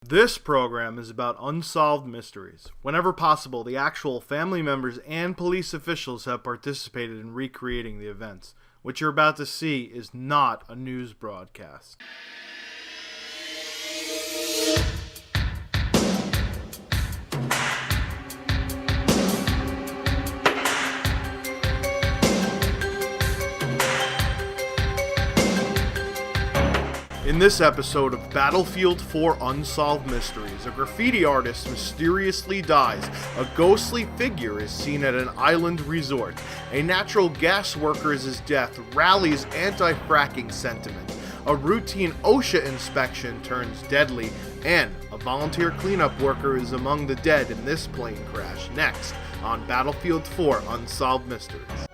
This program is about unsolved mysteries. Whenever possible, the actual family members and police officials have participated in recreating the events. What you're about to see is not a news broadcast. In this episode of Battlefield 4 Unsolved Mysteries, a graffiti artist mysteriously dies, a ghostly figure is seen at an island resort, a natural gas worker's death rallies anti-fracking sentiment, a routine OSHA inspection turns deadly, and a volunteer cleanup worker is among the dead in this plane crash. Next on Battlefield 4 Unsolved Mysteries.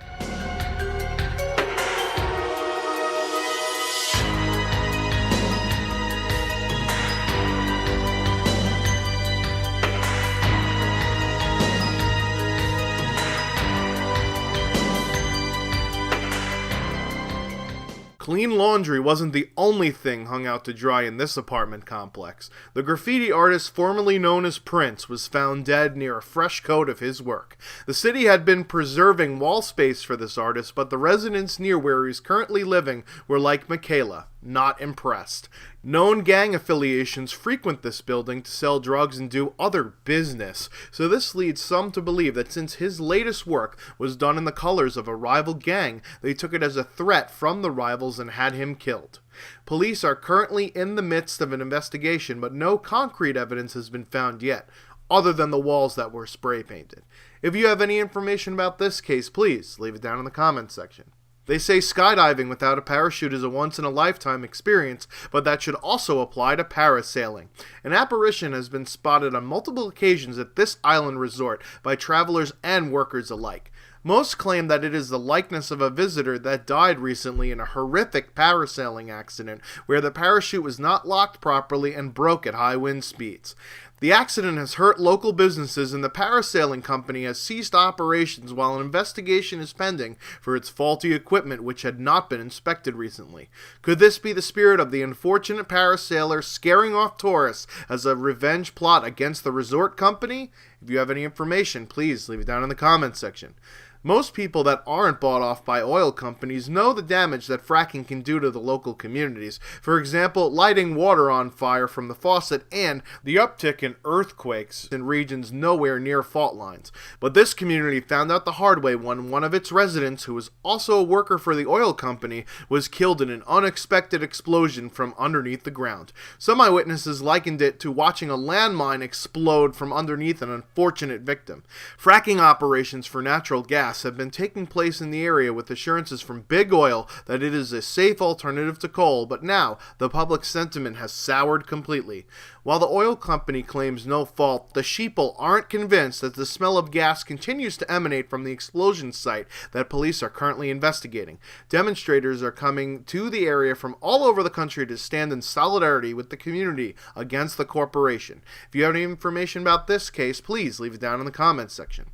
Clean laundry wasn't the only thing hung out to dry in this apartment complex. The graffiti artist formerly known as Prince was found dead near a fresh coat of his work. The city had been preserving wall space for this artist, but the residents near where he's currently living were like Michaela, not impressed. Known gang affiliations frequent this building to sell drugs and do other business, so this leads some to believe that since his latest work was done in the colors of a rival gang, they took it as a threat from the rivals and had him killed. Police are currently in the midst of an investigation, but no concrete evidence has been found yet, other than the walls that were spray painted. If you have any information about this case, please leave it down in the comments section. They say skydiving without a parachute is a once-in-a-lifetime experience, but that should also apply to parasailing. An apparition has been spotted on multiple occasions at this island resort by travelers and workers alike. Most claim that it is the likeness of a visitor that died recently in a horrific parasailing accident where the parachute was not locked properly and broke at high wind speeds. The accident has hurt local businesses and the parasailing company has ceased operations while an investigation is pending for its faulty equipment which had not been inspected recently. Could this be the spirit of the unfortunate parasailer scaring off tourists as a revenge plot against the resort company? If you have any information, please leave it down in the comments section. Most people that aren't bought off by oil companies know the damage that fracking can do to the local communities. For example, lighting water on fire from the faucet and the uptick in earthquakes in regions nowhere near fault lines. But this community found out the hard way when one of its residents, who was also a worker for the oil company, was killed in an unexpected explosion from underneath the ground. Some eyewitnesses likened it to watching a landmine explode from underneath an unfortunate victim. Fracking operations for natural gas have been taking place in the area with assurances from Big Oil that it is a safe alternative to coal, but now the public sentiment has soured completely. While the oil company claims no fault, the sheeple aren't convinced that the smell of gas continues to emanate from the explosion site that police are currently investigating. Demonstrators are coming to the area from all over the country to stand in solidarity with the community against the corporation. If you have any information about this case, please leave it down in the comments section.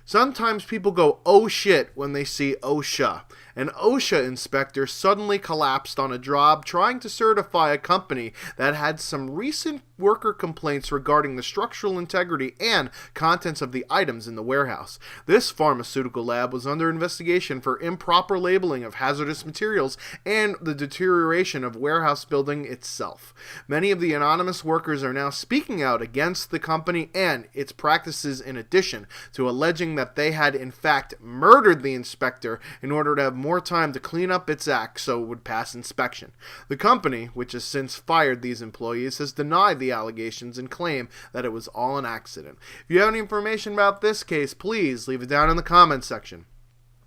Sometimes people go, oh shit, when they see OSHA. An OSHA inspector suddenly collapsed on a job trying to certify a company that had some recent worker complaints regarding the structural integrity and contents of the items in the warehouse. This pharmaceutical lab was under investigation for improper labeling of hazardous materials and the deterioration of warehouse building itself. Many of the anonymous workers are now speaking out against the company and its practices, in addition to alleging that they had in fact murdered the inspector in order to have more time to clean up its act so it would pass inspection. The company, which has since fired these employees, has denied the allegations and claim that it was all an accident. If you have any information about this case, please leave it down in the comments section.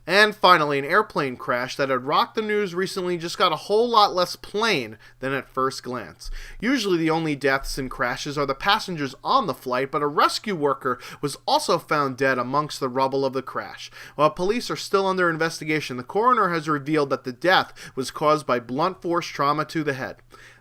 And finally, an airplane crash that had rocked the news recently just got a whole lot less plain than at first glance. Usually the only deaths in crashes are the passengers on the flight, but a rescue worker was also found dead amongst the rubble of the crash. While police are still under investigation, the coroner has revealed that the death was caused by blunt force trauma to the head.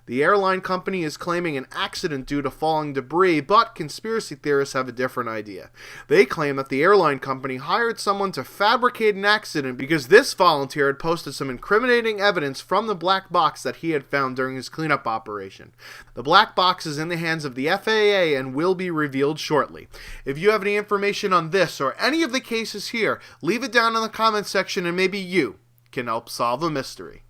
The airline company is claiming an accident due to falling debris, but conspiracy theorists have a different idea. They claim that the airline company hired someone to fabricate an accident because this volunteer had posted some incriminating evidence from the black box that he had found during his cleanup operation. The black box is in the hands of the FAA and will be revealed shortly. If you have any information on this or any of the cases here, leave it down in the comments section and maybe you can help solve the mystery.